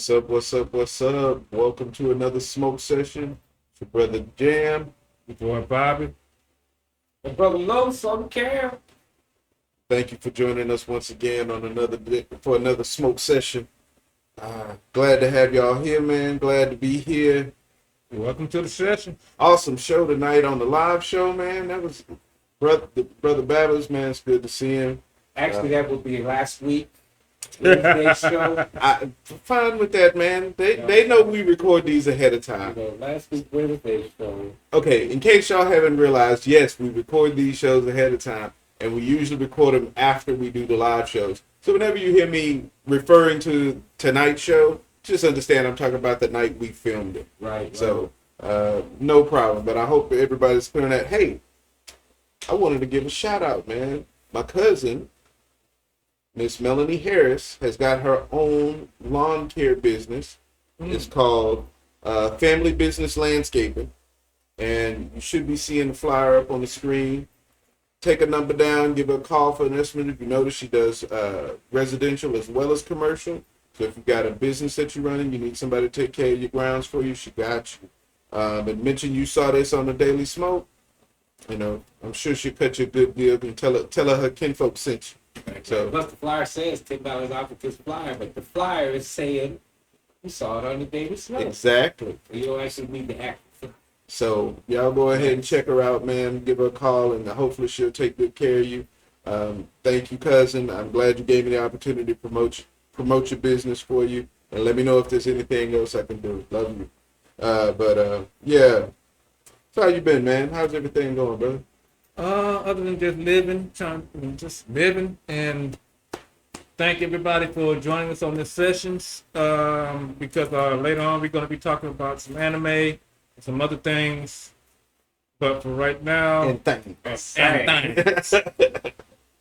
What's up? What's up? What's up? Welcome to another smoke session. It's your brother Jam. Your boy Bobby. My brother Los on the cam. Thank you for joining us once again on another smoke session. Glad to have y'all here, man. Glad to be here. Welcome to the session. Awesome show tonight on the live show, man. That was brother Babbers, man. It's good to see him. Actually, that would be last week. Wednesday show. I'm fine with that, man. They know we record these ahead of time. Last week Wednesday show. Okay, in case y'all haven't realized, yes, we record these shows ahead of time, and we usually record them after we do the live shows. So whenever you hear me referring to tonight's show, just understand I'm talking about the night we filmed it. Right. So, no problem. But I hope everybody's clearing that. Hey, I wanted to give a shout out, man. My cousin, Miss Melanie Harris, has got her own lawn care business. It's called Family Business Landscaping. And you should be seeing the flyer up on the screen. Take a number down, give her a call for an estimate. If you notice, she does residential as well as commercial. So if you've got a business that you're running, you need somebody to take care of your grounds for you, she got you. And mention you saw this on the Daily Smoke. You know, I'm sure she'll cut you a good deal and tell her kinfolk sent you. So, plus the flyer says $10 off of this flyer, but the flyer is saying you saw it on the Daily Smoke. exactly. So you don't actually need the act. So y'all go ahead and check her out, man. Give her a call, and hopefully she'll take good care of you. Thank you, cousin. I'm glad you gave me the opportunity to promote your business for you, and let me know if there's anything else I can do. Love you. Yeah. So how you been, man? How's everything going, brother? Other than just living, and thank everybody for joining us on this sessions. Because later on we're going to be talking about some anime and some other things. But for right now, And thanks.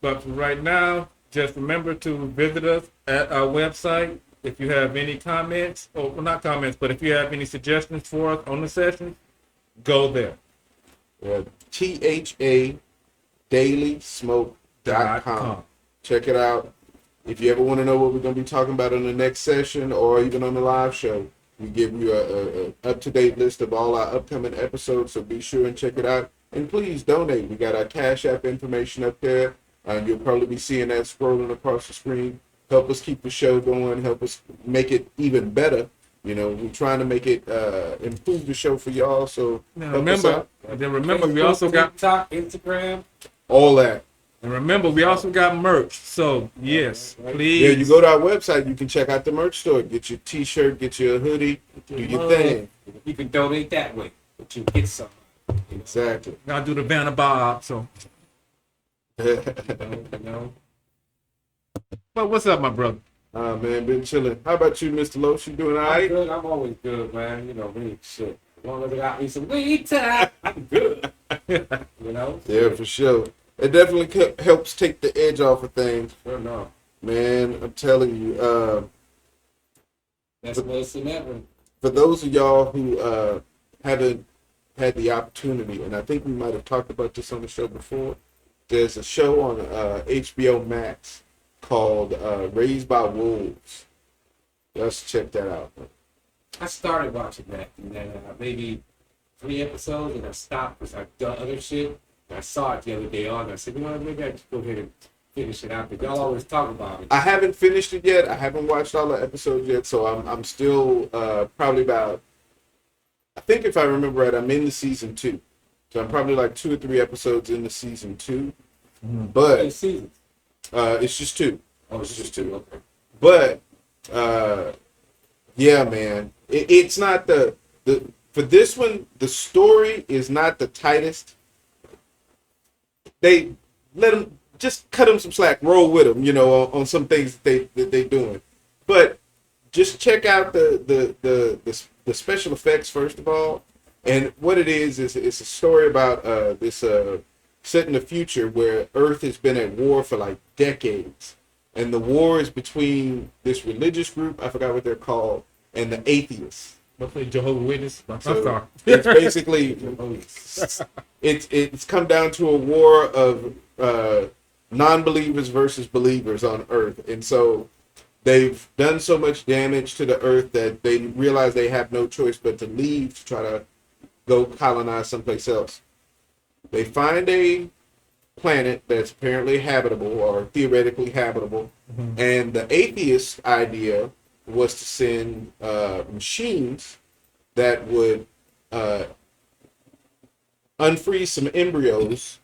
but for right now, just remember to visit us at our website. If you have any comments, or well, not comments, but if you have any suggestions for us on the session, go there. THADailysmoke.com. Check it out. If you ever want to know what we're going to be talking about in the next session or even on the live show, we give you a up-to-date list of all our upcoming episodes, so be sure and check it out. And please donate. We got our Cash App information up there. You'll probably be seeing that scrolling across the screen. Help us keep the show going. Help us make it even better. You know, we're trying to make it improve the show for y'all. So Now help us out. remember, we also got TikTok, Instagram. All that. And remember, we also got merch. So, yes, please. Yeah, you go to our website, you can check out the merch store. Get your t-shirt, get your hoodie, do your thing. You can donate that way, but you get something. Exactly. I'll do the Vanna Bob. So, You know? but what's up, my brother? Man, been chilling. How about you, Mr. Loach? You doing all I'm right? good. I'm always good, man. You know me, shit. As long as I got me some weed time, I'm good. You know? Yeah, for sure. It definitely helps take the edge off of things. Sure enough. Man, I'm telling you. That's worse than ever. For those of y'all who haven't had the opportunity, and I think we might have talked about this on the show before, there's a show on HBO Max called Raised by Wolves. Let's check that out. I started watching that, and then maybe 3 episodes, and I stopped because I've done other shit. And I saw it the other day on. I said, you know what, maybe I just go ahead and finish it out. But y'all always talk about it. I haven't finished it yet. I haven't watched all the episodes yet, so I'm still probably about. I think if I remember right, I'm in the season 2, so I'm probably like 2 or 3 episodes in the season 2. But Eight seasons. it's just 2. Oh, It's just 2. Okay. But yeah, man, it's not the for this one. The story is not the tightest. They let them just cut them some slack, roll with them, you know, on some things that they doing. But just check out the special effects first of all, and what it is it's a story about this set in the future where Earth has been at war for like decades, and the war is between this religious group, I forgot what they're called, and the atheists. Hopefully, Jehovah's Witness. I'm So sorry. it's basically it's come down to a war of non-believers versus believers on Earth, and so they've done so much damage to the Earth that they realize they have no choice but to leave to try to go colonize someplace else. They find a planet that's apparently habitable or theoretically habitable, and the atheist idea was to send machines that would unfreeze some embryos,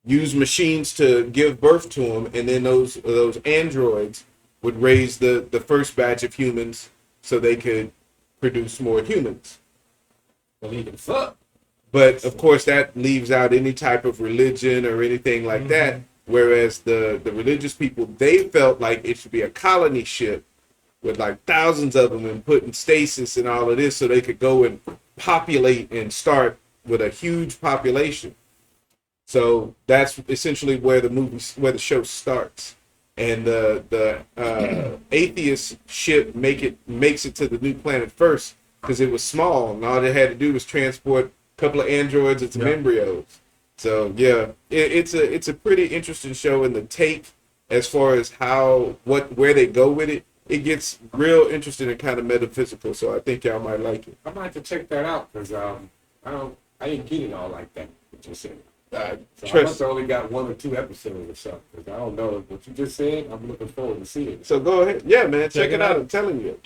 use machines to give birth to them, and then those androids would raise the first batch of humans so they could produce more humans. Believe it, fuck. But of course, that leaves out any type of religion or anything like that. Whereas the religious people, they felt like it should be a colony ship with like thousands of them and put in stasis and all of this, so they could go and populate and start with a huge population. So that's essentially where the show starts. And the atheist ship makes it to the new planet first because it was small, and all it had to do was transport a couple of androids and some embryos. So yeah, it's a pretty interesting show, and the take as far as where they go with it, it gets real interesting and kind of metaphysical. So I think y'all might like it. I might have to check that out because I didn't get it all like that. What you said. So I must have only got 1 or 2 episodes or something. Because I don't know what you just said. I'm looking forward to seeing it. So go ahead, yeah, man, check it out. I'm telling you,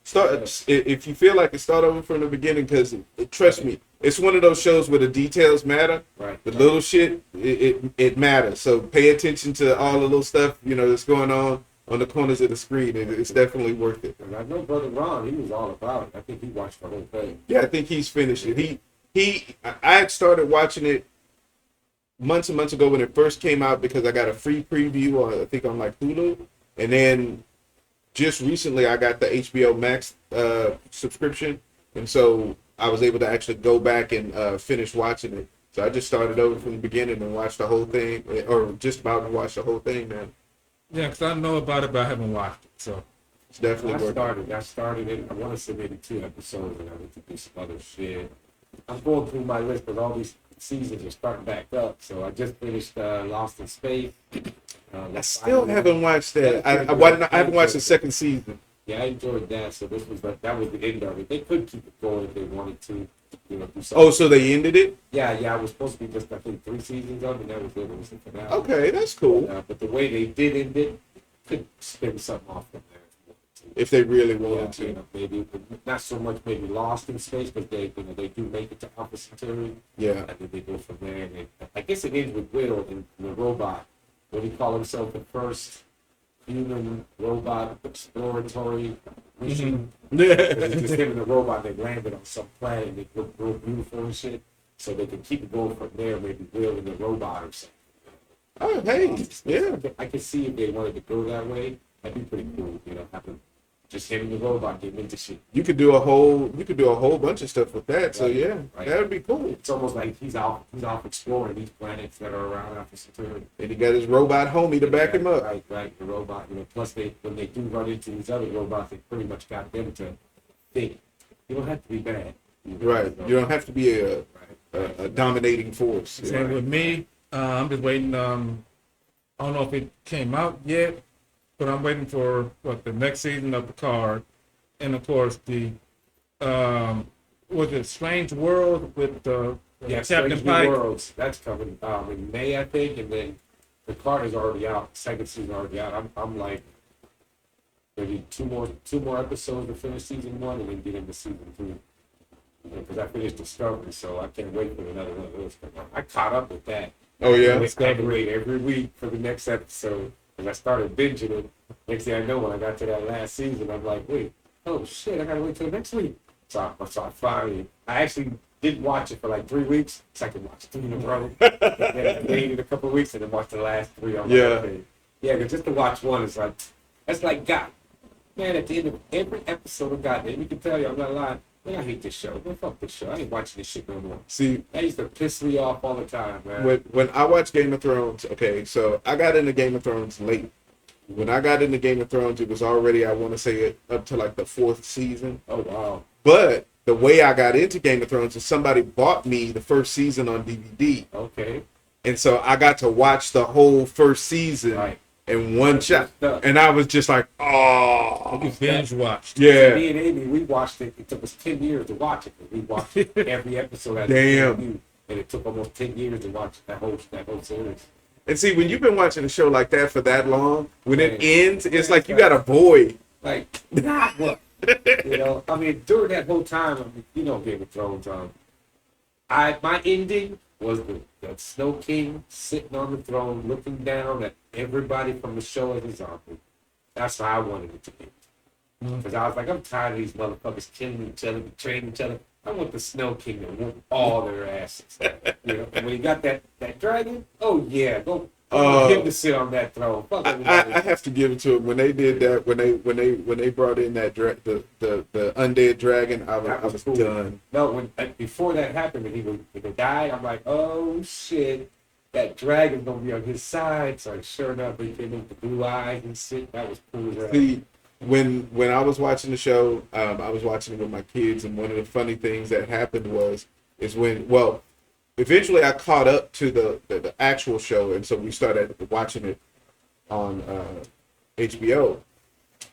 start if you feel like it, start over from the beginning because trust me, it's one of those shows where the details matter. Right. The little shit, it matters. So pay attention to all the little stuff that's going on the corners of the screen. It's definitely worth it. And I know Brother Ron, he was all about it. I think he watched the whole thing. Yeah, I think he's finished it. I had started watching it months and months ago when it first came out because I got a free preview I think on like Hulu, and then just recently I got the HBO Max subscription, and so I was able to actually go back and finish watching it. So I just started over from the beginning and watched the whole thing, or just about to watch the whole thing, man. Yeah, because I know about it, but I haven't watched it, so it's definitely worth it. I started it. I want to say maybe 2 episodes, and I went to do some other shit. I'm going through my list because all these seasons are starting back up. So I just finished Lost in Space. I still haven't watched that. I haven't watched the second season. Yeah, I enjoyed that. So that was the end of it. They could keep it going if they wanted to. Do something. Oh, so they ended it? Yeah. I was supposed to be just I think 3 seasons of it. That was it. It was the finale. Okay, that's cool. But the way they did end it, could spin something off from there. If they really wanted to, maybe not so much maybe Lost in Space, but they do make it to Alpha Centauri. Yeah, and then they go from there. And I guess it ends with Will and the robot. When he called himself the first human robot exploratory mission. It's just him and the robot. They landed on some planet. And they look real beautiful and shit. So they can keep it going from there. Maybe Will and the robot or something. Oh, hey, yeah. I can see if they wanted to go that way. That'd be pretty cool. Having just him and the robot getting into shit. You could do a whole bunch of stuff with that. So yeah, that would be cool. It's almost like he's off exploring these planets that are around Alpha Centauri. And he got his robot homie to back him up. Right, the robot. Plus, when they do run into these other robots, they pretty much got them to think. You don't have to be bad. Right. You don't have to be a dominating force. Same with me. I'm just waiting. I don't know if it came out yet, but I'm waiting for the next season of Picard, and of course the was it Strange World with Captain Pike. Worlds. That's coming in May, I think, and then Picard is already out. Second season already out. I'm like maybe two more episodes to finish season 1, and then get into season 2. Because I finished Discovery, so I can't wait for another one of those. I caught up with that. Oh yeah, I wait every week for the next episode. And I started binging it. Next thing I know, when I got to that last season, I'm like, wait, oh shit, I gotta wait till next week. So I actually did watch it for like 3 weeks, so I could watch 3 in a row. And then I waited a couple of weeks and then watched the last 3 on because just to watch one is like, that's like God. Man, at the end of every episode of God, and you can tell you, I'm not lying, man, I hate this show. Man, fuck this show. I ain't watching this shit no more. See, that used to piss me off all the time, man. When I watch Game of Thrones, okay, so I got into Game of Thrones late. When I got into Game of Thrones, it was already, I want to say, it up to like the 4th season. Oh, wow. But the way I got into Game of Thrones is somebody bought me the first season on DVD. Okay. And so I got to watch the whole first season in one shot. Stuff. And I was just like, oh. You binge watched. Yeah. Me and Amy, we watched it. It took us 10 years to watch it. We watched every episode as Damn. a review, and it took almost 10 years to watch that whole series. And see, when you've been watching a show like that for that long, when it Man. ends, it's like you got a void. Like, not what? You know, I mean, during that whole time, I mean, you know, Game of Thrones, my ending was the Snow King sitting on the throne, looking down at everybody from the show as a zombie. That's how I wanted it to be. Because I was like, I'm tired of these motherfuckers killing each other, betraying each other. I want the Snow King to whoop all their asses. You know, and when he got that dragon, oh yeah, go him to sit on that throne. Fuck I have to give it to him when they did that. When they brought in that the undead dragon, I was cool. done. No, before that happened, when he died, I'm like, oh shit, that dragon's gonna be on his side. So sure enough, he came in with the blue eyes and shit. That was cool as hell. See, when I was watching the show, I was watching it with my kids, and one of the funny things that happened is when eventually I caught up to the actual show, and so we started watching it on HBO.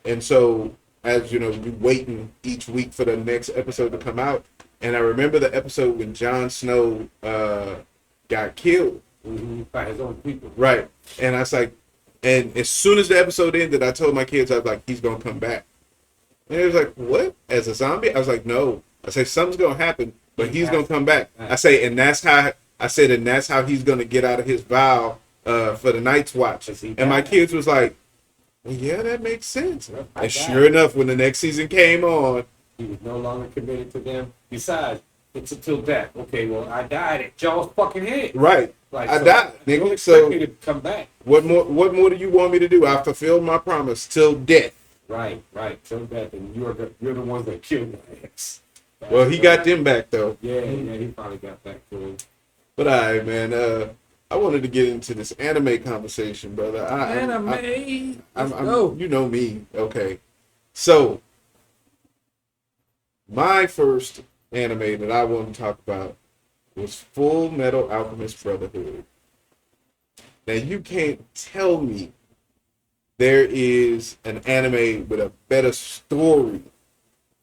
And so, as you know, we waiting each week for the next episode to come out. And I remember the episode when Jon Snow got killed. By his own people. Right. And I was like, and as soon as the episode ended, I told my kids, I was like, he's going to come back. And they was like, what? As a zombie? I was like, no. I say, something's going to happen, but he's going to come back. I say, and that's how he's going to get out of his vow for the Night's Watch. And my kids was like, well, yeah, that makes sense. And sure enough, when the next season came on, he was no longer committed to them. Besides, it's until death. Okay, well, I died at Joel's fucking head. Right. Like, I so died, they don't nigga. expect So me to come back. what more do you want me to do? I fulfilled my promise till death. Right, till death, and you're the ones that killed my ex. Well, he got them back though. Yeah, he probably got back to him. But all right, man. I wanted to get into this anime conversation, brother. I'm you know me, okay. So my first anime that I want to talk about was Full Metal Alchemist Brotherhood. Now you can't tell me there is an anime with a better story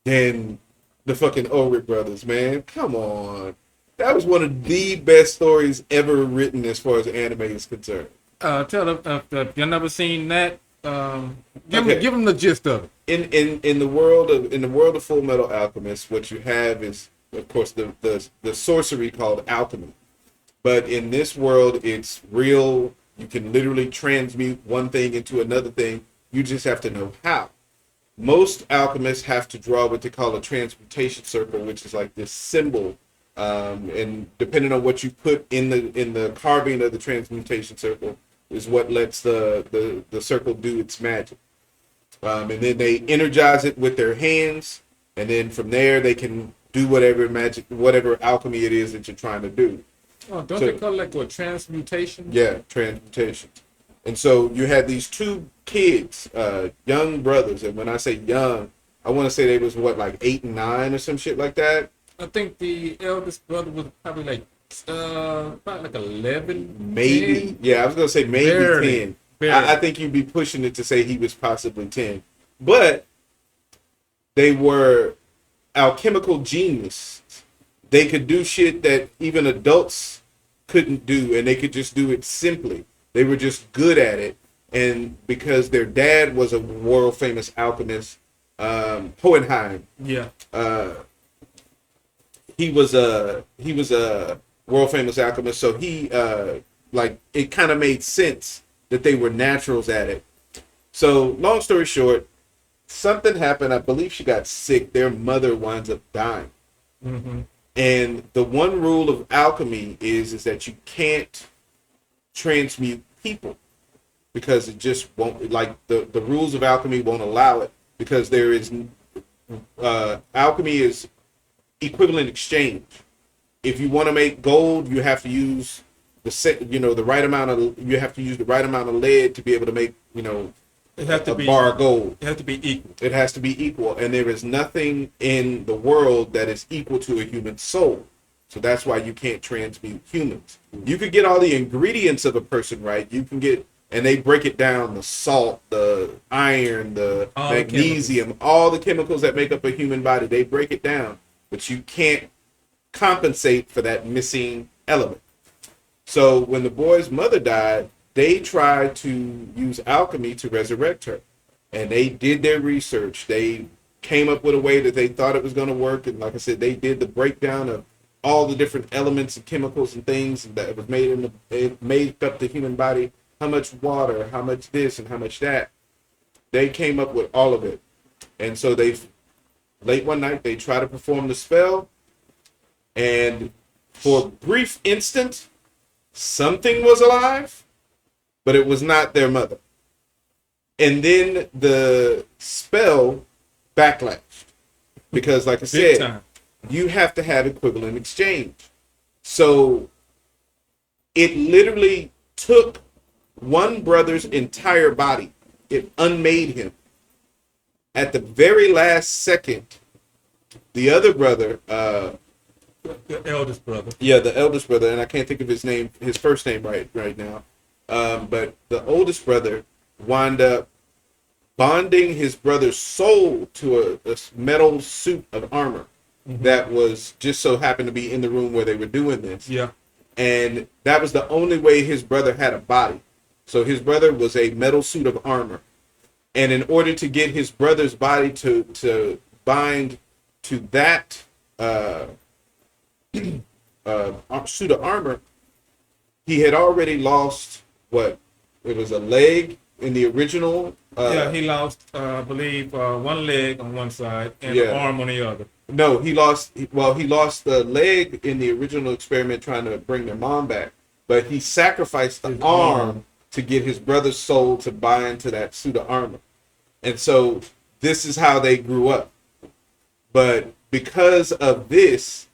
than the fucking Ulrich brothers, man. Come on. That was one of the best stories ever written as far as anime is concerned. Tell them if you've never seen that. Give them the gist of it. In the world of Full Metal Alchemist, what you have is, of course, the sorcery called alchemy. But in this world, it's real. You can literally transmute one thing into another thing. You just have to know how. Most alchemists have to draw what they call a transmutation circle, which is like this symbol. And depending on what you put in the carving of the transmutation circle is what lets the circle do its magic. And then they energize it with their hands, and then from there they can do whatever alchemy it is that you're trying to do. Oh, don't they call it like a transmutation? Yeah, transmutation. And so you had these two kids, young brothers, and when I say young, I want to say they was like 8 and 9 or some shit like that. I think the eldest brother was probably like 11. Maybe. 10. Yeah, I was gonna say maybe Barely. 10. Barely. I think you'd be pushing it to say he was possibly 10. But they were alchemical geniuses. They could do shit that even adults couldn't do, and they could just do it simply. They were just good at it. And because their dad was a world famous alchemist, Hohenheim. Yeah. He was a world famous alchemist, so he it kind of made sense that they were naturals at it. So long story short, something happened. I believe she got sick. Their mother winds up dying. Mm-hmm. And the one rule of alchemy is that you can't transmute people, because it just won't, like the rules of alchemy won't allow it, because there is alchemy is equivalent exchange. If you want to make gold, you have to use the right amount of lead to be able to make It has to a be bar of gold. It has to be equal. It has to be equal, and there is nothing in the world that is equal to a human soul. So that's why you can't transmute humans. You could get all the ingredients of a person right. You can get and they break it down: the salt, the iron, the All the magnesium, all the chemicals that make up a human body. They break it down, but you can't compensate for that missing element. So when the boy's mother died, they tried to use alchemy to resurrect her. And they did their research. They came up with a way that they thought it was going to work. And like I said, they did the breakdown of all the different elements and chemicals and things that was made in it made up the human body. How much water, how much this, and how much that. They came up with all of it. And so late one night, they tried to perform the spell. And for a brief instant, something was alive, but it was not their mother. And then the spell backlashed. Because like I said, you have to have equivalent exchange. So it literally took one brother's entire body. It unmade him. At the very last second, the other brother, the eldest brother. Yeah, the eldest brother, and I can't think of his first name right now. But the oldest brother wound up bonding his brother's soul to a metal suit of armor that was just so happened to be in the room where they were doing this. Yeah. And that was the only way his brother had a body. So his brother was a metal suit of armor. And in order to get his brother's body to bind to that suit of armor, he had already lost it was a leg in the original. He lost, I believe, one leg on one side and an arm on the other. No, he lost the leg in the original experiment trying to bring their mom back, but he sacrificed the arm to get his brother's soul to bind to that suit of armor. And so this is how they grew up. But because of this,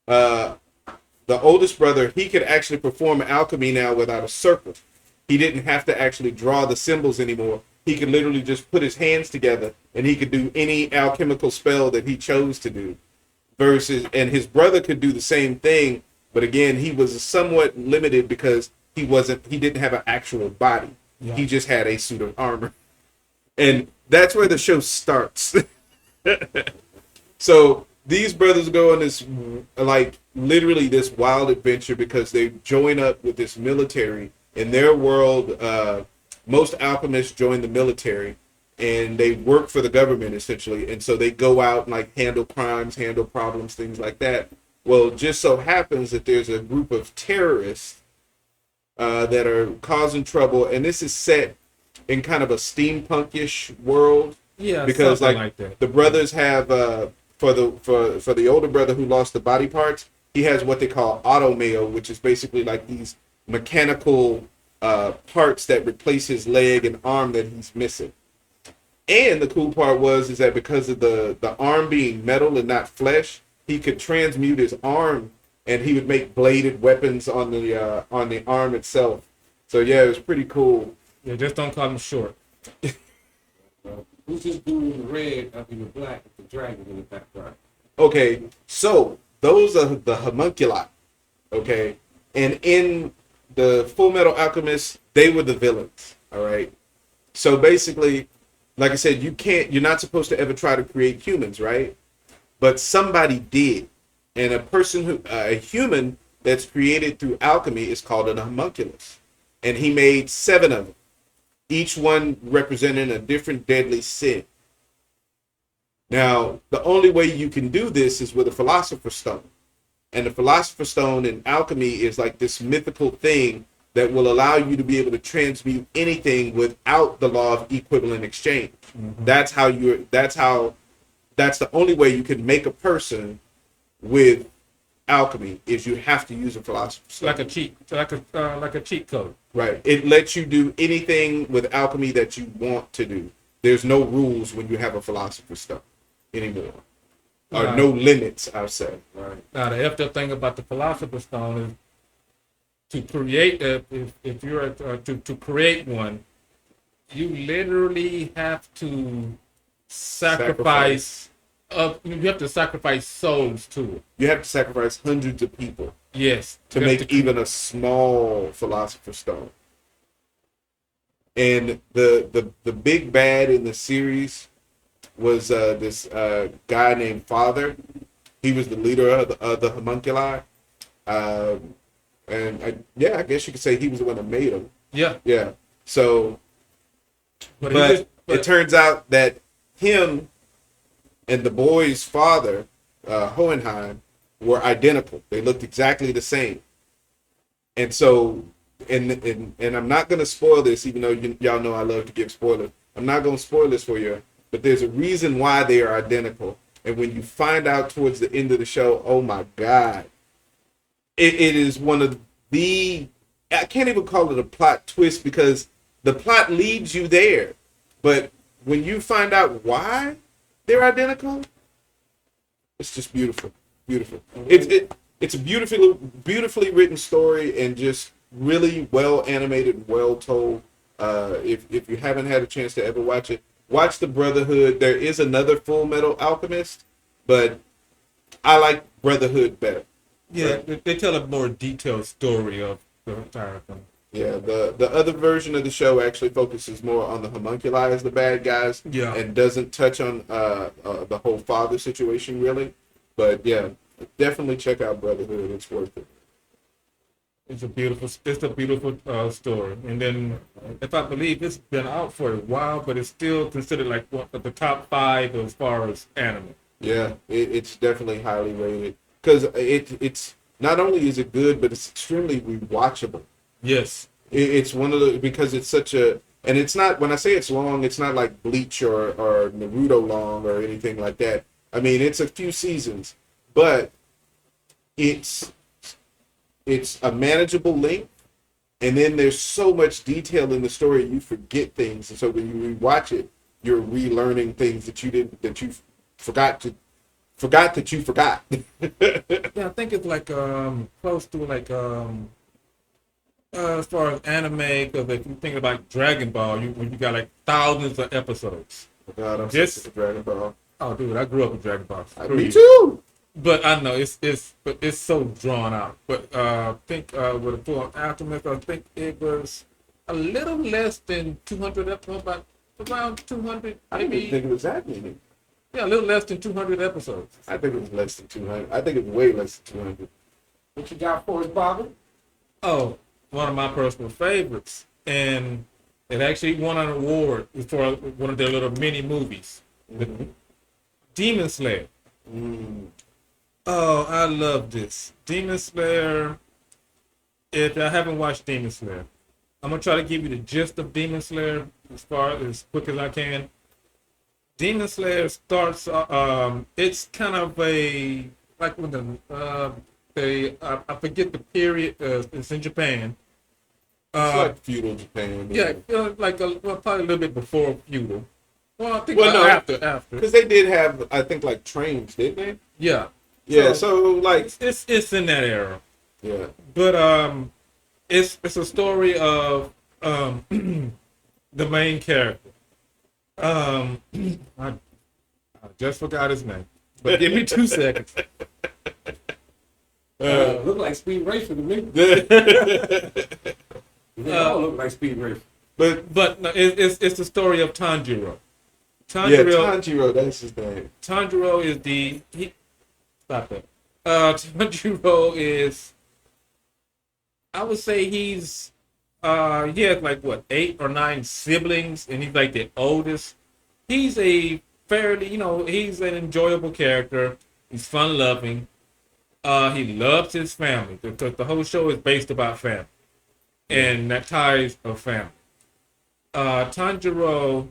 the oldest brother, he could actually perform alchemy now without a circle. He didn't have to actually draw the symbols anymore. He could literally just put his hands together and he could do any alchemical spell that he chose to do. And his brother could do the same thing, but again, he was somewhat limited because he didn't have an actual body. Yeah. He just had a suit of armor. And that's where the show starts. So these brothers go on this, literally this wild adventure because they join up with this military. In their world, most alchemists join the military and they work for the government essentially. And so they go out and handle crimes, handle problems, things like that. Well, it just so happens that there's a group of terrorists that are causing trouble. And this is set in kind of a steampunk-ish world. Yeah, because like that. The brothers have for the older brother who lost the body parts, he has what they call automail, which is basically like these mechanical parts that replace his leg and arm that he's missing. And the cool part is that because of the arm being metal and not flesh, he could transmute his arm and he would make bladed weapons on the arm itself. So yeah, it was pretty cool. Yeah, just don't call him short. Who's this dude in the red up in the black with the dragon in the background? Okay, so those are the homunculi. Okay, and in the Full Metal Alchemist, they were the villains. All right. So basically, like I said, you're not supposed to ever try to create humans, right? But somebody did, and a human that's created through alchemy is called an homunculus, and he made 7 of them, each one representing a different deadly sin. Now, the only way you can do this is with a philosopher's stone. And the philosopher's stone in alchemy is like this mythical thing that will allow you to be able to transmute anything without the law of equivalent exchange. Mm-hmm. That's the only way you can make a person with alchemy is you have to use a philosopher's stone. Like a cheat code. Right. It lets you do anything with alchemy that you want to do. There's no rules when you have a philosopher's stone anymore. Or no limits, I'll say. Right. Now, the effed up thing about the philosopher's stone is to create, if you're to create one, you literally have to sacrifice. You have to sacrifice souls to it. You have to sacrifice hundreds of people. Yes. To make even a small philosopher's stone. And the big bad in the series was this guy named Father. He was the leader of the homunculi. I guess you could say he was the one that made him. Yeah. Yeah. So, But, it turns out that him and the boy's father, Hohenheim, were identical. They looked exactly the same. And so, and I'm not going to spoil this, even though y'all know I love to give spoilers. I'm not going to spoil this for you, but there's a reason why they are identical. And when you find out towards the end of the show, oh my God, it is one of the, I can't even call it a plot twist because the plot leads you there. But when you find out why they're identical, it's just beautiful. Beautiful. It's a beautifully written story and just really well animated, well told. If you haven't had a chance to ever watch it, watch the Brotherhood. There is another Full Metal Alchemist, but I like Brotherhood better. yeah, they tell a more detailed story of the entire thing. Yeah, the other version of the show actually focuses more on the homunculi as the bad guys, Yeah. and doesn't touch on the whole father situation really. But yeah, definitely check out Brotherhood. It's worth it. It's a beautiful story. And then, if I believe it's been out for a while, but it's still considered like one of the top 5 as far as anime. Yeah, it's definitely highly rated because it's not only is it good, but it's extremely rewatchable. Yes. It's one of the, because it's such a, and it's not, when I say it's long, it's not like Bleach or Naruto long or anything like that. I mean, it's a few seasons, but it's a manageable length, and then there's so much detail in the story you forget things, and so when you rewatch it, you're relearning things that you forgot that you forgot. Yeah, I think it's like close to like as far as anime, because if you think about Dragon Ball, you got like thousands of episodes. God, I'm Yes. sick of Dragon Ball. Oh, dude, I grew up with Dragon Ball. Me too. But I know it's so drawn out. But I think with a full Alchemist, I think it was a little less than 200 episodes, about around 200, I didn't maybe. think it was that many. Yeah, a little less than 200 episodes. I think it was less than 200. I think it was way less than 200. What you got for us, Bobby? Oh, one of my personal favorites, and it actually won an award for one of their little mini movies, Demon Slayer. Mm. Oh, I love this. Demon Slayer. If I haven't watched Demon Slayer, I'm gonna try to give you the gist of Demon Slayer as quick as I can. Demon Slayer starts. It's kind of a like with I forget the period. It's in Japan. It's like feudal Japan. Yeah, probably a little bit before feudal. Well, I think after. Because they did have, I think, like trains, didn't they? Yeah. Yeah. So like, it's in that era. yeah. But it's a story of the main character. I just forgot his name, but give me 2 seconds. Look like Speed Racer to me. They all look like Speed Racer. But no, it's the story of Tanjiro. Tanjiro, that's his name. Tanjiro is stop that. Tanjiro is, I would say he has like what 8 or 9 siblings, and he's like the oldest. He's a fairly, he's an enjoyable character. He's fun loving. He loves his family because the whole show is based about family and that ties of family. Tanjiro,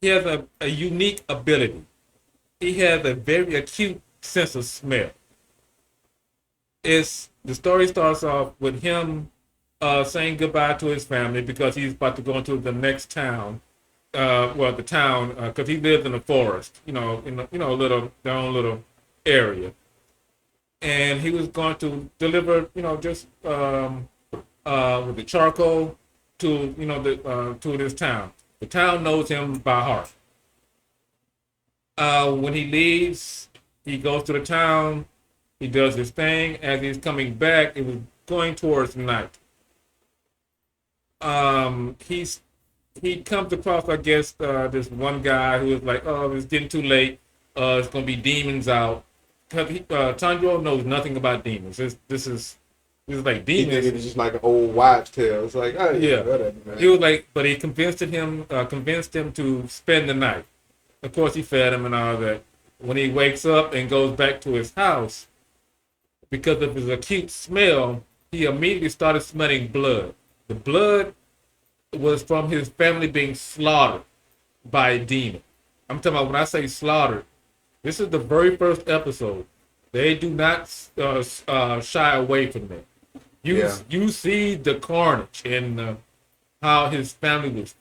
he has a unique ability. He has a very acute sense of smell. The story starts off with him saying goodbye to his family because he's about to go into the next town. The town, because he lives in a forest, in their own little area, and he was going to deliver, just with the charcoal to, to this town. The town knows him by heart. When he leaves, he goes to the town. He does his thing. As he's coming back, it was going towards night. He comes across, I guess, this one guy who is like, oh, it's getting too late. It's gonna be demons out. Cause Tanjiro knows nothing about demons. This is like He think demons. it's just like an old wives' tale. It's like, oh yeah, Yeah. whatever, man. He was like, but he convinced him to spend the night. Of course, he fed him and all that. When he wakes up and goes back to his house, because of his acute smell, he immediately started smelling blood. The blood was from his family being slaughtered by a demon. I'm talking about when I say slaughtered, this is the very first episode. They do not shy away from that. You see the carnage and how his family was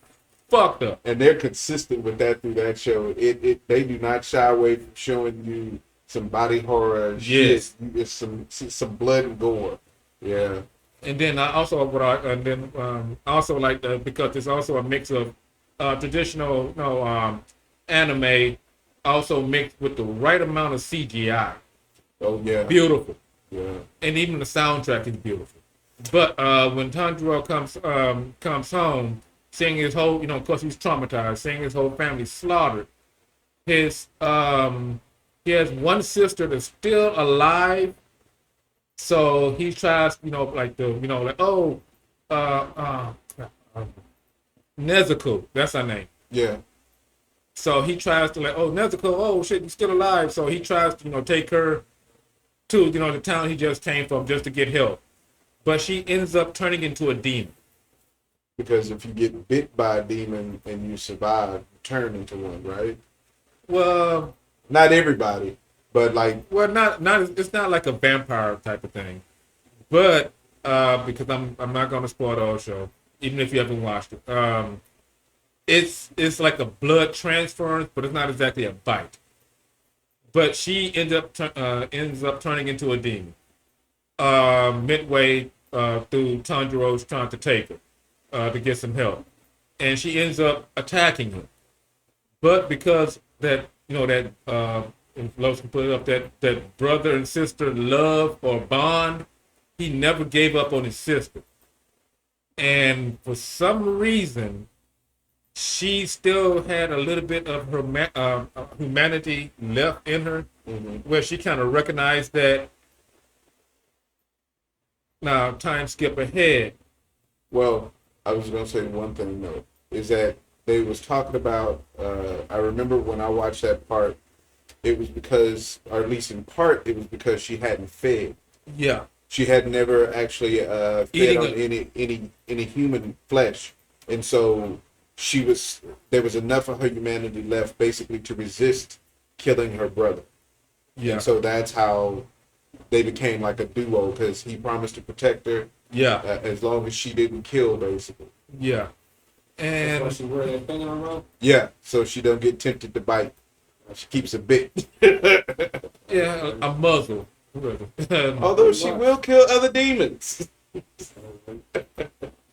fucked up. And they're consistent with that through that show. They do not shy away from showing you some body horror. Yes. Shit. It's some blood and gore. Yeah. And then I also like because it's also a mix of traditional anime, also mixed with the right amount of CGI. Oh yeah. Beautiful. Yeah. And even the soundtrack is beautiful. But when Tanjiro comes home, seeing his whole, of course he's traumatized, seeing his whole family slaughtered. His he has one sister that's still alive, so he tries, Nezuko, that's her name. Yeah. So he tries to Nezuko, oh shit, you're still alive. So he tries to take her to the town he just came from just to get help, but she ends up turning into a demon. Because if you get bit by a demon and you survive, you turn into one, right? Well, not everybody, but like, not it's not like a vampire type of thing, but because I'm not gonna spoil the whole show, even if you haven't watched it. It's like a blood transference, but it's not exactly a bite. But she ends up turning into a demon. Midway through Tanjiro's trying to take her to get some help, and she ends up attacking him. But because if Los can put it up, that brother and sister love or bond, he never gave up on his sister. And for some reason, she still had a little bit of her humanity left in her, where she kind of recognized that. Now, time skip ahead. Well, I was going to say one thing, though, is that they was talking about, I remember when I watched that part, it was because, or at least in part, it was because she hadn't fed. Yeah. She had never actually fed on any human flesh. And so there was enough of her humanity left basically to resist killing her brother. Yeah. And so that's how they became like a duo, because he promised to protect her. Yeah. As long as she didn't kill, basically. Yeah. And that's why she wear that thing on her. Yeah, so she don't get tempted to bite. She keeps a bit. yeah, a muzzle. Although she will kill other demons.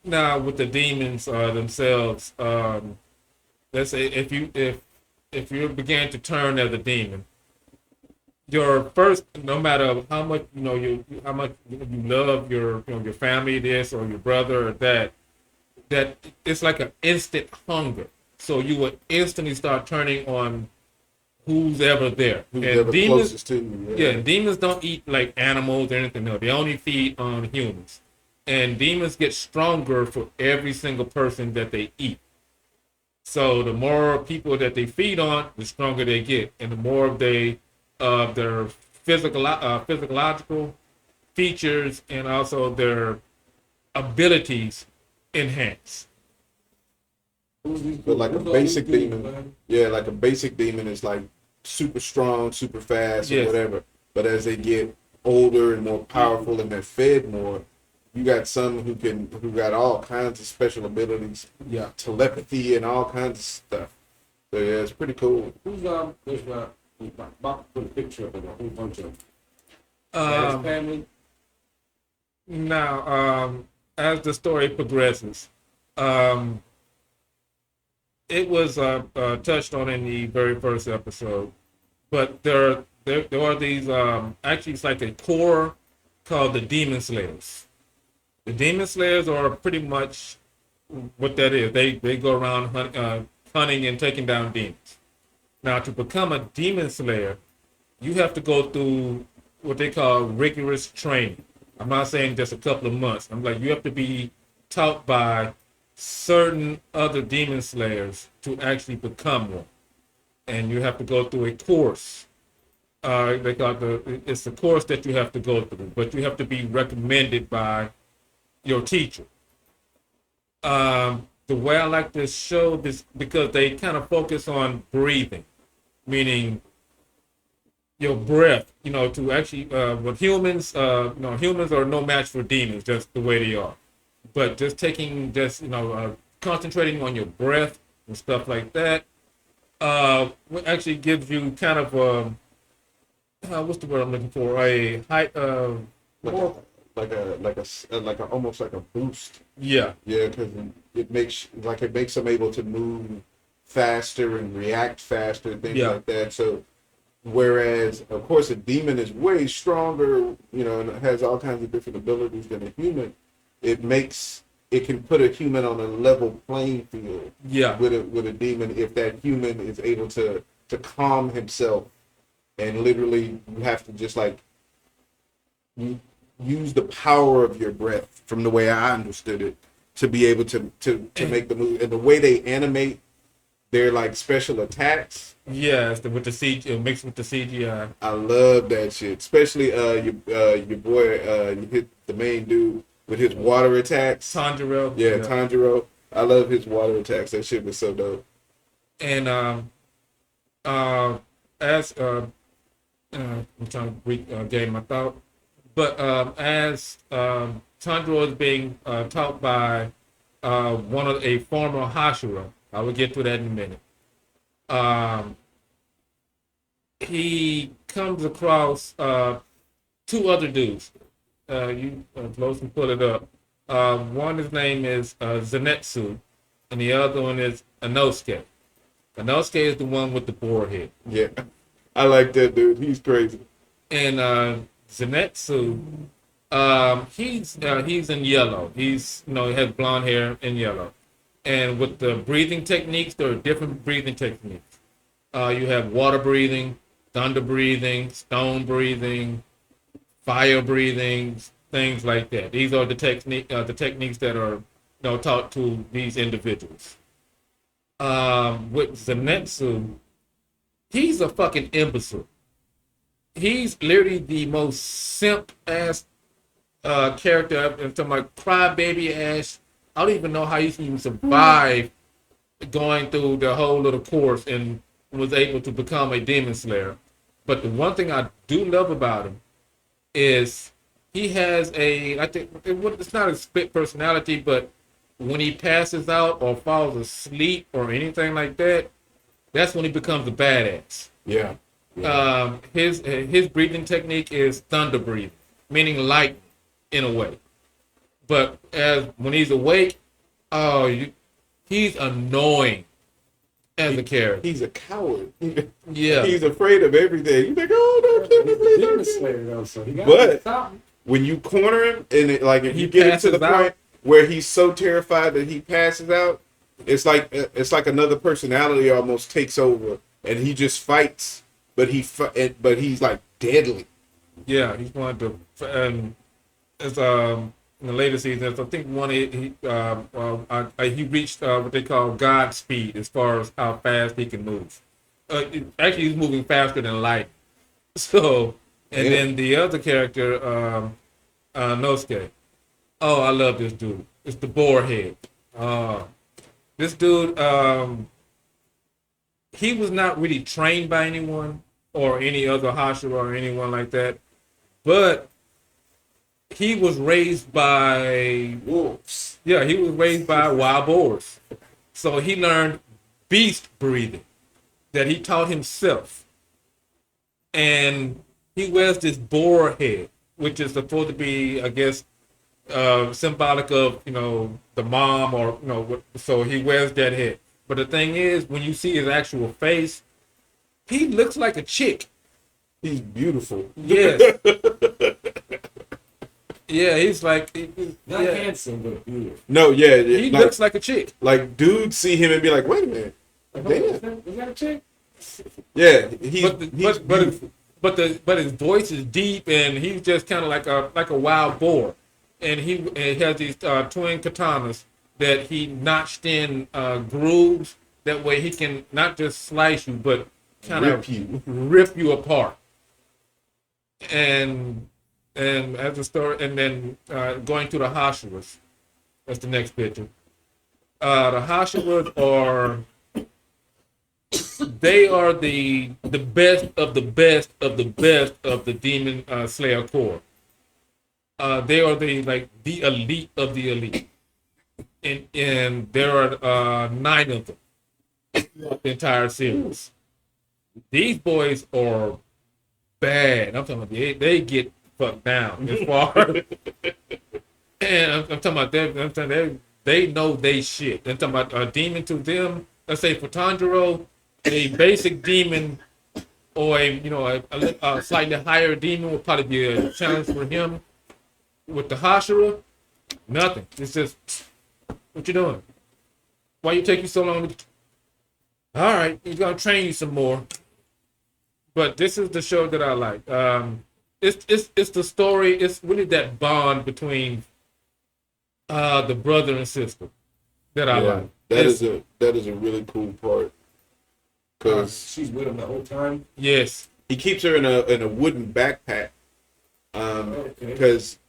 Now with the demons themselves, let's say if you began to turn as a demon, your first, no matter how much you love your your family, this or your brother or that it's like an instant hunger. So you would instantly start turning on who's ever there. Who's and ever demons, closest to you. yeah, demons don't eat like animals or anything. No, they only feed on humans. And demons get stronger for every single person that they eat. So the more people that they feed on, the stronger they get, and the more their physiological features and also their abilities enhance. But like a basic demon, like a basic demon is like super strong, super fast, or whatever. But as they get older and more powerful and they're fed more, you got some who got all kinds of special abilities, telepathy and all kinds of stuff. So yeah, it's pretty cool. Who's there's Bob put a picture of it, a whole bunch of his family. Now, as the story progresses, it was touched on in the very first episode, but there are these actually it's like a core called the Demon Slayers. The Demon Slayers are pretty much what that is. They go around hunting and taking down demons. Now, to become a demon slayer, you have to go through what they call rigorous training. I'm not saying just a couple of months. I'm like, you have to be taught by certain other demon slayers to actually become one. And you have to go through a course. It's a course that you have to go through, but you have to be recommended by your teacher. The way I like to show this, because they kind of focus on breathing, meaning your breath, to actually, with humans, humans are no match for demons, just the way they are. But just concentrating on your breath and stuff like that, actually gives you kind of, what's the word I'm looking for? A height of, like a almost like a boost. yeah. Yeah, because it makes them able to move faster and react faster, things like that. So, whereas of course a demon is way stronger, and has all kinds of different abilities than a human, it can put a human on a level playing field. Yeah. With a demon, if that human is able to calm himself, and literally you have to just like use the power of your breath, from the way I understood it, to be able to make the move. And the way they animate their like special attacks, Yes, with the CG, mixed with the CGI. I love that shit. Especially your boy, you hit the main dude with his water attacks. Tanjiro. Yeah, Tanjiro. I love his water attacks. That shit was so dope. And as I'm trying to regain my thought, but as Tanjiro is being taught by a former Hashira, I will get to that in a minute. He comes across two other dudes. You close and pull it up. One, his name is Zenitsu, and the other one is Inosuke. Inosuke is the one with the boar head. Yeah, I like that dude. He's crazy. And Zenitsu, he's in yellow. He has blonde hair and yellow. And with the breathing techniques, there are different breathing techniques. You have water breathing, thunder breathing, stone breathing, fire breathing, things like that. These are the techniques that are taught to these individuals. With Zenitsu, he's a fucking imbecile. He's literally the most simp ass character. I'm talking about crybaby ass. I don't even know how he can even survive going through the whole little course and was able to become a demon slayer. But the one thing I do love about him is he has it's not a split personality, but when he passes out or falls asleep or anything like that, that's when he becomes a badass. Yeah. His breathing technique is thunder breathing, meaning light in a way. But when he's awake, he's annoying as a character. He's a coward. Yeah. He's afraid of everything. He's like, oh no, Demon Slayer though, so he got but when you corner him and if you get him to the point where he's so terrified that he passes out, it's like another personality almost takes over, and he just fights, but he's like deadly. Yeah, he's one of the as in the later seasons, I think he reached what they call God speed as far as how fast he can move. Actually, he's moving faster than light. So, and then the other character, Nosuke. Oh, I love this dude. It's the boar head. This dude, he was not really trained by anyone or any other Hashira or anyone like that, but he was raised by wolves. Yeah, he was raised by wild boars. So he learned beast breathing that he taught himself. And he wears this boar head, which is supposed to be, I guess, symbolic of, the mom or, so he wears that head. But the thing is, when you see his actual face, he looks like a chick. He's beautiful. Yes. Yeah, he's like, Not yeah, handsome, but beautiful. No, yeah, he like, looks like a chick. like dudes see him and be like, wait a minute, Like, damn. is that a chick? Yeah, he's But beautiful. but his voice is deep, and he's just kind of like a wild boar, and he has these twin katanas that he notched in grooves. That way he can not just slice you, but kind of rip you apart. And as a story, and then going to the Hashiras. That's the next picture. The Hashiras are they are the best of the best of the best of the Demon Slayer Corps. They are the elite of the elite, and there are 9 of them throughout the entire series. These boys are bad. I'm talking about they get fucked down as far. And I'm talking about they know they shit. I'm talking about a demon to them. Let's say for Tanjiro, a basic demon or a slightly higher demon would probably be a challenge for him. With the Hashira, nothing. It's just, what you doing? Why you taking so long? All right, he's gonna train you some more. But this is the show that I like. It's the story. It's really that bond between the brother and sister that I like. That is a really cool part. Cause she's with him the whole time. Yes, he keeps her in a wooden backpack. Because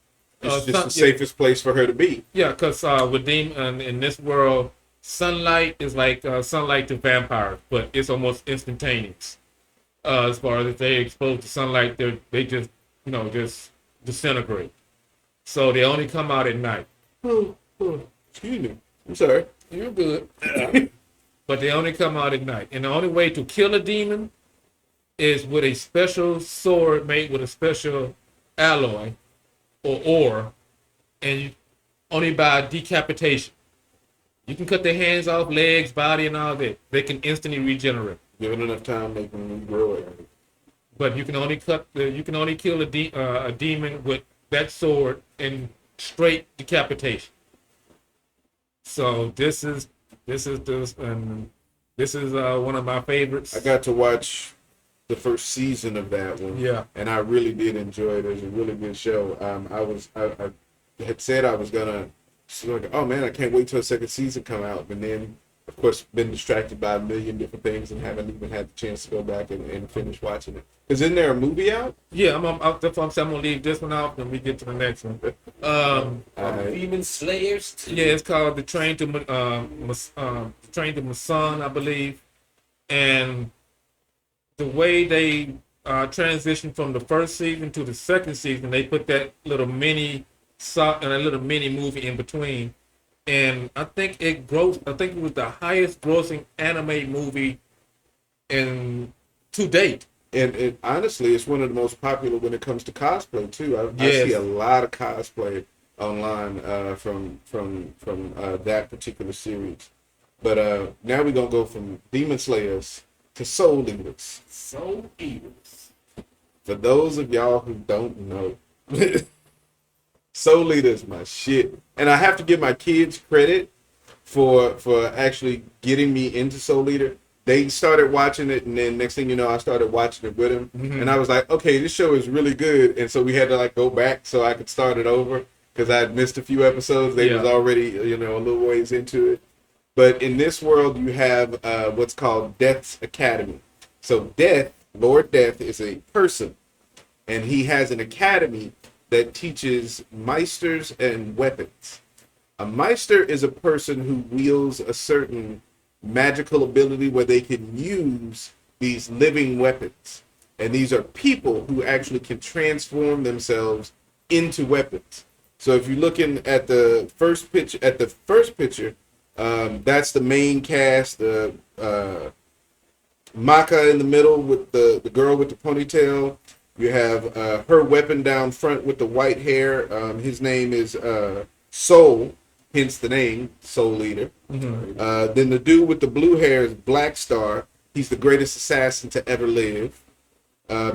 it's just the safest place for her to be. Yeah, because with demon in this world, sunlight is like sunlight to vampires, but it's almost instantaneous. As far as if they're exposed to sunlight, they just just disintegrate. So they only come out at night. Excuse me. I'm sorry. You're good. But they only come out at night. And the only way to kill a demon is with a special sword made with a special alloy or ore, and only by decapitation. You can cut their hands off, legs, body, and all that. They can instantly regenerate. Given enough time, they can regrow it. But you can only kill a demon with that sword and straight decapitation. So this is one of my favorites. I got to watch the first season of that one. Yeah. And I really did enjoy it. It was a really good show. I had said I was gonna, oh man, I can't wait till the second season come out. And then, of course, been distracted by a million different things and haven't even had the chance to go back and finish watching it. Isn't there a movie out? Yeah, I'm gonna leave this one off and we get to the next one. Demon Slayers. Yeah, it's called The Train to Masan, I believe. And the way they transition from the first season to the second season, they put that little mini movie in between. And I think it was the highest grossing anime movie to date. And honestly, it's one of the most popular when it comes to cosplay too. I see a lot of cosplay online from that particular series. But now we're gonna go from Demon Slayers to Soul Eaters. Soul Eaters. For those of y'all who don't know, Soul Eater is my shit, and I have to give my kids credit for actually getting me into Soul Eater. They started watching it, and then next thing you know, I started watching it with them, and I was like, okay, this show is really good, and so we had to go back so I could start it over because I had missed a few episodes. They was already a little ways into it. But in this world, you have what's called Death's Academy. So Lord Death is a person, and he has an academy that teaches meisters and weapons. A meister is a person who wields a certain magical ability where they can use these living weapons. And these are people who actually can transform themselves into weapons. So if you're looking at the first picture, that's the main cast. Maka in the middle with the girl with the ponytail. You have her weapon down front with the white hair. His name is Soul, hence the name Soul Eater. Then the dude with the blue hair is Black Star. He's the greatest assassin to ever live.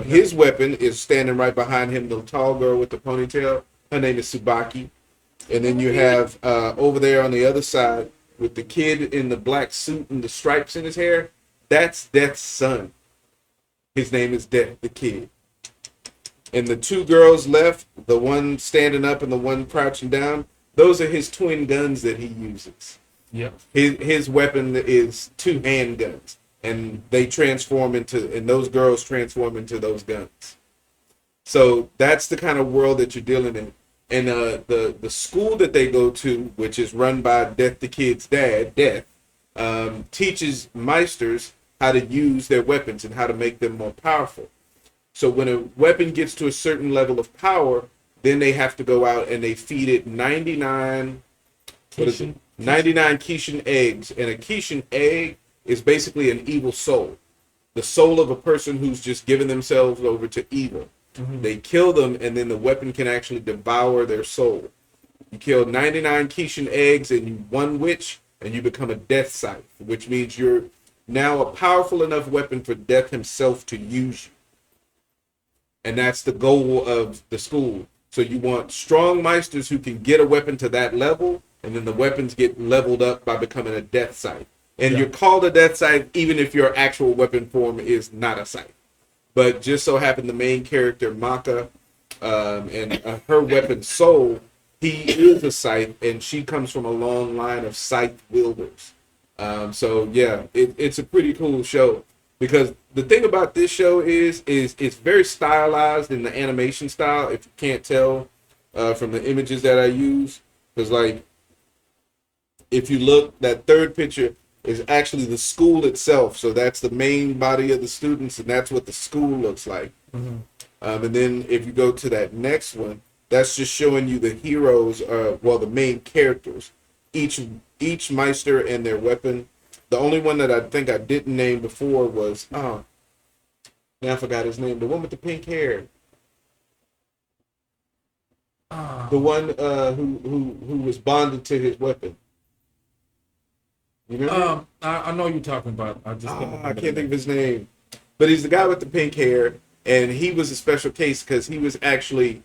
His weapon is standing right behind him, the tall girl with the ponytail. Her name is Tsubaki. And then you have over there on the other side with the kid in the black suit and the stripes in his hair. That's Death's son. His name is Death the Kid. And the two girls left, the one standing up and the one crouching down, those are his twin guns that he uses. Yep. His weapon is 2 handguns. And they transform into, and those girls transform into those guns. So that's the kind of world that you're dealing in. And the school that they go to, which is run by Death the Kid's dad, Death, teaches Meisters how to use their weapons and how to make them more powerful. So when a weapon gets to a certain level of power, then they have to go out and they feed it 99 Kishin eggs. And a Kishin egg is basically an evil soul. The soul of a person who's just given themselves over to evil. Mm-hmm. They kill them, and then the weapon can actually devour their soul. You kill 99 Kishin eggs, and you one witch, and you become a death scythe, which means you're now a powerful enough weapon for Death himself to use you. And that's the goal of the school. So you want strong Meisters who can get a weapon to that level, and then the weapons get leveled up by becoming a death scythe. And you're called a death scythe even if your actual weapon form is not a scythe. But just so happened the main character, Maka, and her weapon, Soul, he is a scythe, and she comes from a long line of scythe wielders. So, yeah, it's a pretty cool show. Because the thing about this show is it's very stylized in the animation style, if you can't tell from the images that I use. Because, like, if you look, that third picture is actually the school itself. So that's the main body of the students, and that's what the school looks like. Mm-hmm. And then if you go to that next one, that's just showing you the heroes, the main characters. Each Meister and their weapon. The only one that I think I didn't name before was, now I forgot his name, the one with the pink hair. The one who was bonded to his weapon. You remember? I know you're talking about. I can't think of his name, but he's the guy with the pink hair, and he was a special case because he was actually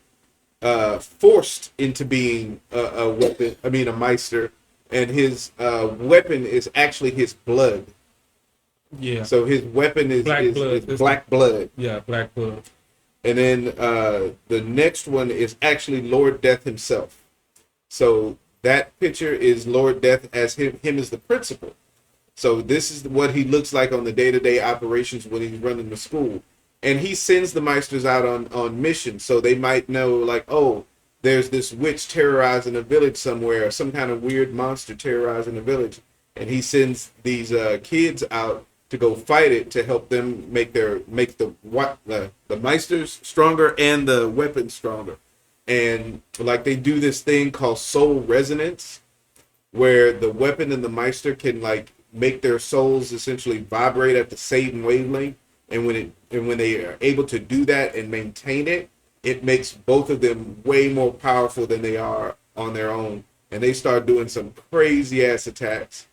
forced into being a weapon. I mean, a Meister, and his weapon is actually his blood. Yeah. So his weapon is black blood. Yeah, black blood. And then the next one is actually Lord Death himself. So that picture is Lord Death as him as the principal. So this is what he looks like on the day-to-day operations when he's running the school. And he sends the Meisters out on missions. So they might know, like, oh, there's this witch terrorizing a village somewhere, or some kind of weird monster terrorizing a village. And he sends these kids out to go fight it to help them make the Meisters stronger and the weapons stronger. And like they do this thing called soul resonance, where the weapon and the Meister can like make their souls essentially vibrate at the same wavelength. And when they are able to do that and maintain it, it makes both of them way more powerful than they are on their own. And they start doing some crazy ass attacks.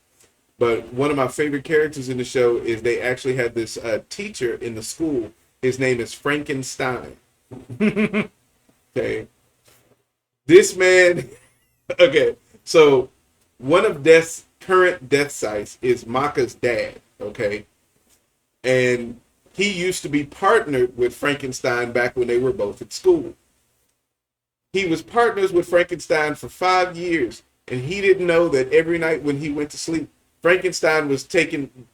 But one of my favorite characters in the show is they actually have this teacher in the school. His name is Frankenstein. Okay. This man, okay, so one of Death's current death scythes is Maka's dad, okay? And he used to be partnered with Frankenstein back when they were both at school. He was partners with Frankenstein for 5 years, and he didn't know that every night when he went to sleep, Frankenstein was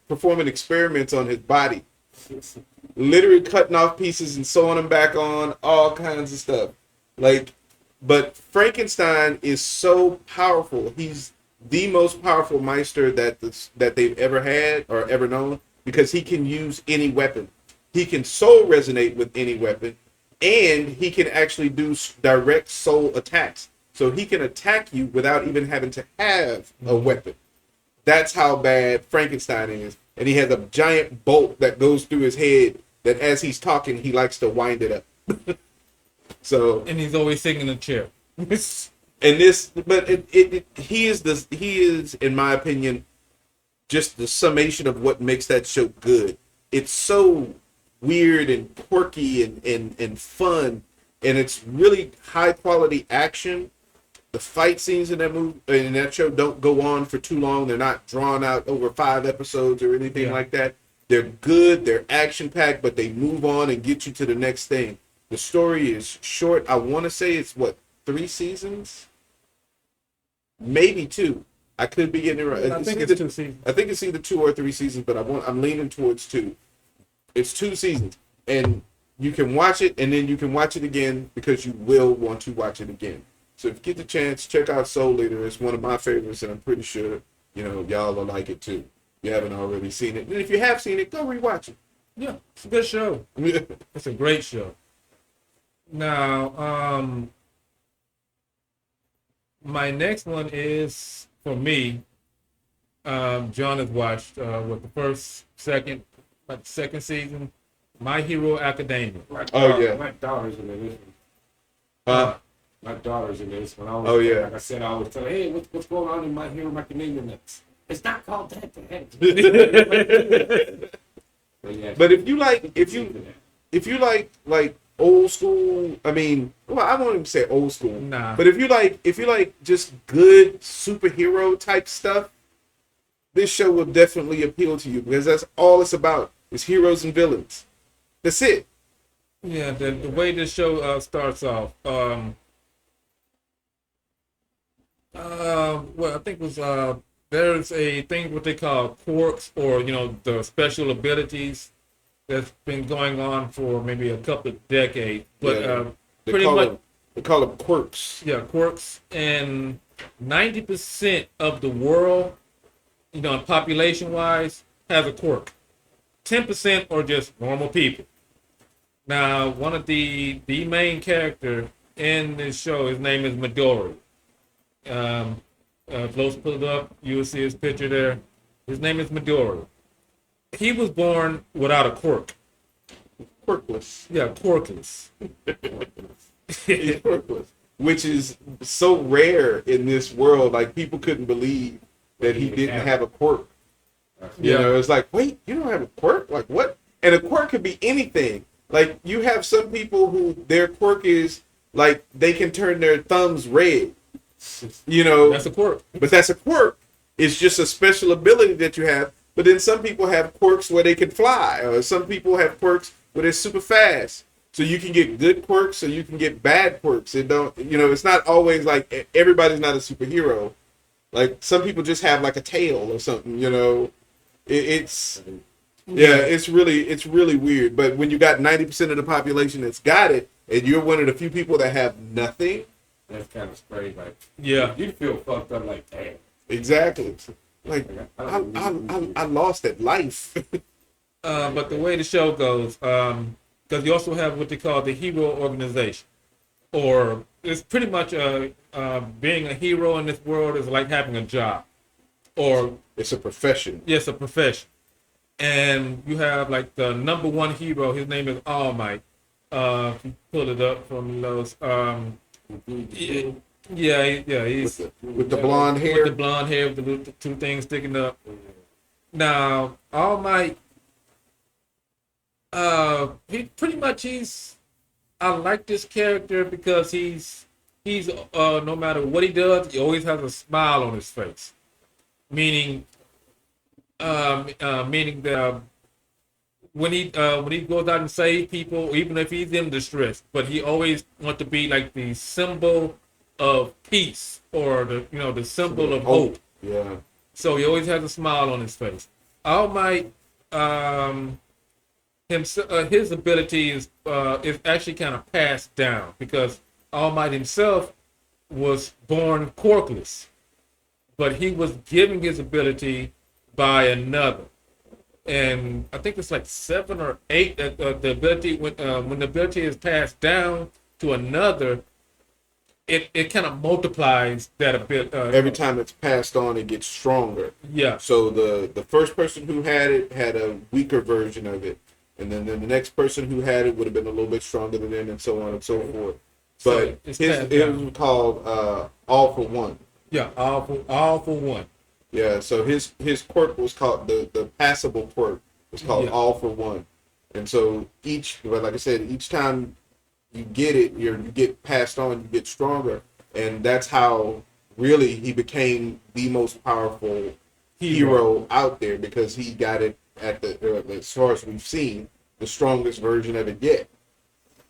performing experiments on his body. Literally cutting off pieces and sewing them back on, all kinds of stuff. But Frankenstein is so powerful. He's the most powerful Meister that they've ever had or ever known, because he can use any weapon. He can soul resonate with any weapon, and he can actually do direct soul attacks. So he can attack you without even having to have a weapon. That's how bad Frankenstein is. And he has a giant bolt that goes through his head that as he's talking, he likes to wind it up. And he's always sitting in a chair. He is, in my opinion, just the summation of what makes that show good. It's so weird and quirky and fun, and it's really high quality action. The fight scenes in that show don't go on for too long. They're not drawn out over 5 episodes or anything like that. They're good. They're action packed, but they move on and get you to the next thing. The story is short. I want to say it's 3 seasons, maybe 2. I could be getting it right. I think it's 2 seasons. I think it's either 2 or 3 seasons, but I'm leaning towards 2. It's 2 seasons, and you can watch it, and then you can watch it again because you will want to watch it again. So if you get the chance, check out Soul Eater. It's one of my favorites, and I'm pretty sure y'all will like it too. If you haven't already seen it, and if you have seen it, go rewatch it. Yeah, it's a good show. It's a great show. Now, my next one is for me. John has watched the first, second season, My Hero Academia. My daughter's in this one. My daughter's in this one. Like I said, I always tell her, hey, what's going on in My Hero Academia? It's not called that. But if you like old school, I won't even say old school. Nah. But if you like just good superhero type stuff, this show will definitely appeal to you because that's all it's about is heroes and villains. That's it. Yeah, the way this show starts off. Well, I think it was there's a thing what they call quirks, or the special abilities that's been going on for maybe a couple of decades. But they call them quirks. Yeah, quirks, and 90% of the world, population wise, has a quirk. 10% are just normal people. Now, one of the main character in this show, his name is Midori. If those put it up, you will see his picture there. His name is Midori. He was born without a quirk. Quirkless. Yeah, quirkless. Quirkless. Which is so rare in this world. Like, people couldn't believe that he didn't have a quirk. It's like, wait, you don't have a quirk? Like, what? And a quirk could be anything. Like, you have some people who their quirk is, like, they can turn their thumbs red. That's a quirk. But that's a quirk. It's just a special ability that you have. But then some people have quirks where they can fly, or some people have quirks where they're super fast. So you can get good quirks, or you can get bad quirks. It don't, it's not always like everybody's not a superhero. Like, some people just have like a tail or something. It's really weird. But when you got 90% of the population that's got it, and you're one of the few people that have nothing. That's kind of strange. Like, yeah, you feel fucked up. Like, damn. Exactly. Like, I lost at life. But the way the show goes, because you also have what they call the hero organization, or it's pretty much being a hero in this world is like having a job, or it's a profession. Yes, a profession. And you have like the number one hero. His name is All Might. If you pull it up from those. He's with the blonde hair. With the blonde hair, with the 2 things sticking up. Now, All Might, he pretty much I like this character because he's no matter what he does, he always has a smile on his face. Meaning that when he goes out and save people, even if he's in distress, but he always wants to be like the symbol of peace, or the symbol of hope. Yeah. So he always has a smile on his face. All Might, his ability is actually kind of passed down because All Might himself was born quirkless, but he was given his ability by another. And I think it's like 7 or 8 that the ability when the ability is passed down to another, it kind of multiplies that ability. Every time it's passed on, it gets stronger. Yeah. So the first person who had it had a weaker version of it, and then the next person who had it would have been a little bit stronger than them, and so on and so forth. But it was called All for One. Yeah, all for one. Yeah, so his quirk was called the passable quirk was called All for One, and so like I said, each time you get it, you get passed on, you get stronger, and that's how really he became the most powerful hero out there, because he got it at the as far as we've seen, the strongest version of it yet.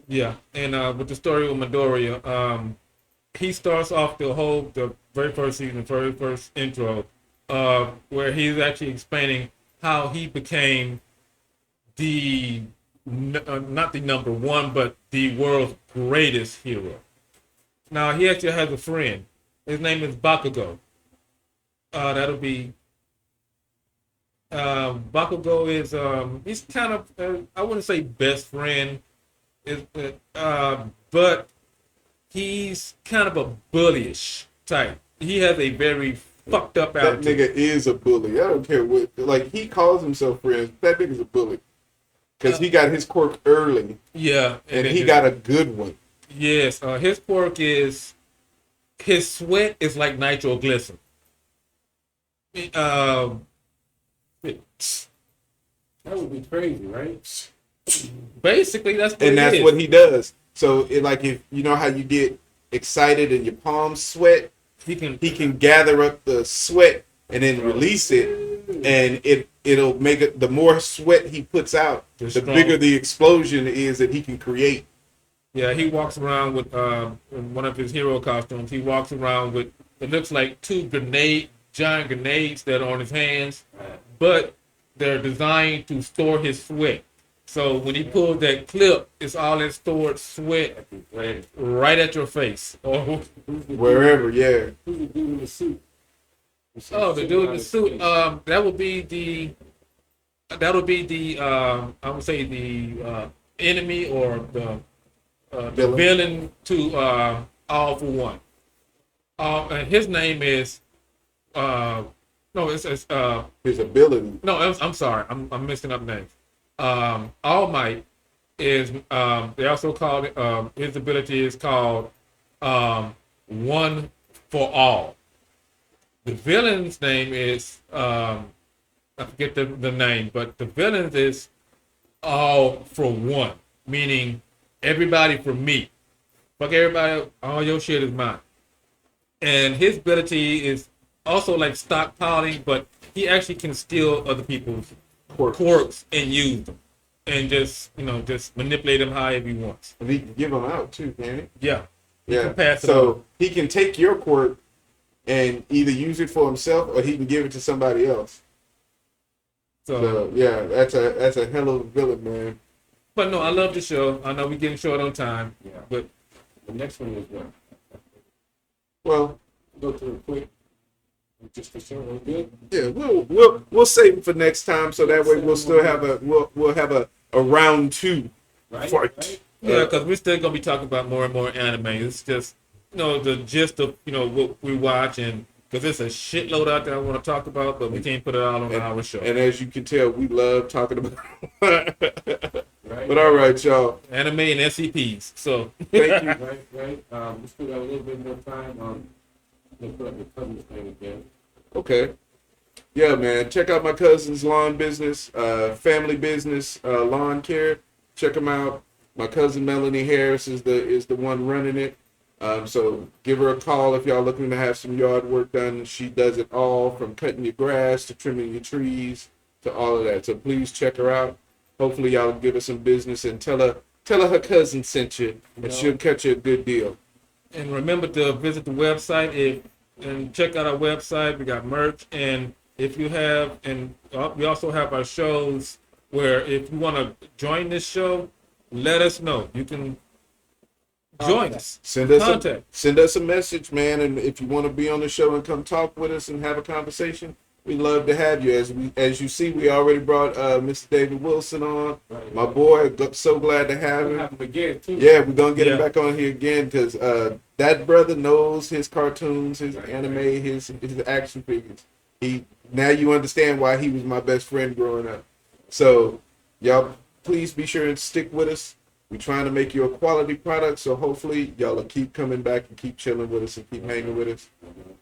Yeah, and with the story of Midoriya, he starts off the very first season, very first intro, where he's actually explaining how he became the not the number one, but the world's greatest hero. Now he actually has a friend. His name is Bakugo. That'll be Bakugo is he's kind of I wouldn't say best friend, but he's kind of a bullyish type. He has a very fucked up That attitude. nigga is a bully. I don't care what, like, he calls himself friends. That nigga's a bully. Because he got his quirk early, Yeah, and he got a good one. yes. His quirk is his sweat is like nitroglycerin. That would be crazy, right? Basically, that's what And it that's is. what he does. So, like, if you know how you get excited and your palms sweat, he can. he can gather up the sweat and then release it, and it'll make it. The more sweat he puts out, the strong. bigger the explosion is that he can create. Yeah, he walks around with in one of his hero costumes. He walks around with it looks like two giant grenades that are on his hands, but they're designed to store his sweat. So when he pulls that clip, it's all that stored sweat right at your face. Oh, Wherever, yeah. Who's the dude in the suit? the dude in the suit. That would be the. I would say the enemy or the villain to All for One. And his name is. No, it's His ability. no. I'm sorry. I'm mixing up names. All Might is. They also call it. His ability is called One for All. The villain's name is. I forget the name, but the villain is All for One, meaning everybody for me. Fuck everybody. All your shit is mine. And his ability is also like stockpiling, but he actually can steal other people's quirks and use them, and just manipulate them however he wants. And he can give them out too, can he? Yeah, Yeah. can pass it So he can take your quirk and either use it for himself or he can give it to somebody else. So yeah, that's a hell of a villain, man. But no, I love the show. I know we're getting short on time. Yeah. But The next one is what? Well, Go to it quick. Just for sure, we're good. yeah, we'll save it for next time, so that way we'll still have a round two Right? fight. Right? yeah, because we're still gonna be talking about more and more anime. It's just the gist of what we watch, and because there's a shitload out there I want to talk about, but we can't put it all on our show. And as you can tell, we love talking about. Right? But all right, y'all. Anime and SCPs. So Thank you. Right? We still got a little bit more time. We'll put up the cousin's thing again. Okay. Yeah, man. Check out my cousin's lawn business, family business, lawn care. Check them out. My cousin Melanie Harris is the one running it. So give her a call if y'all looking to have some yard work done. She does it all, from cutting your grass to trimming your trees to all of that. So please check her out. Hopefully y'all give her some business and tell her cousin sent you, and she'll catch you a good deal. and remember to visit the website and check out our website. We got merch, and if you have, and we also have our shows where if you want to join this show, let us know. You can join us. Send us Contact. a message, man, and if you want to be on the show and come talk with us and have a conversation, we'd love to have you. As you see, we already brought Mr. David Wilson on. Right. My boy, so glad to have We'll him. have them again, too. Yeah, we're gonna get him Yeah. back on here again because that brother knows his cartoons, his Right, anime, right. his action figures. Now you understand why he was my best friend growing up. So y'all, please be sure and stick with us. We're trying to make you a quality product, so hopefully y'all will keep coming back and keep chilling with us and keep hanging with us.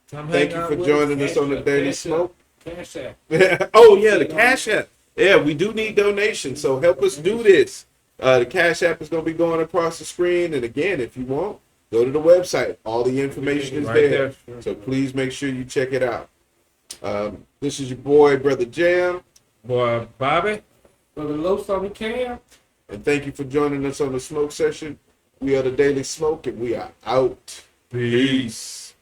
Come Thank hang you out for with joining us. us on the Daily Smoke. Cash App. Oh yeah, the Cash App. Yeah, we do need donations, so help us do this. The Cash App is going to be going across the screen. And again, if you want, go to the website. All the information is Right there. there. So please make sure you check it out. This is your boy, Brother Jam. Boy, Bobby. For the Los on the cam. And thank you for joining us on the Smoke Session. We are the Daily Smoke, and we are out. Peace.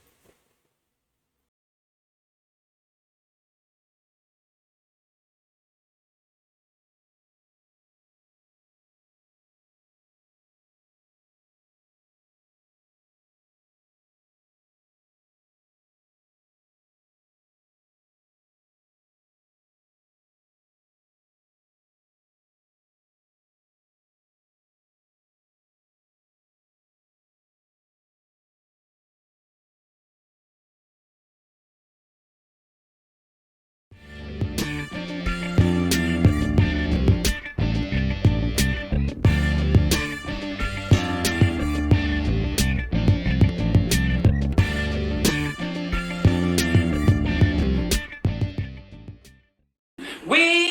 We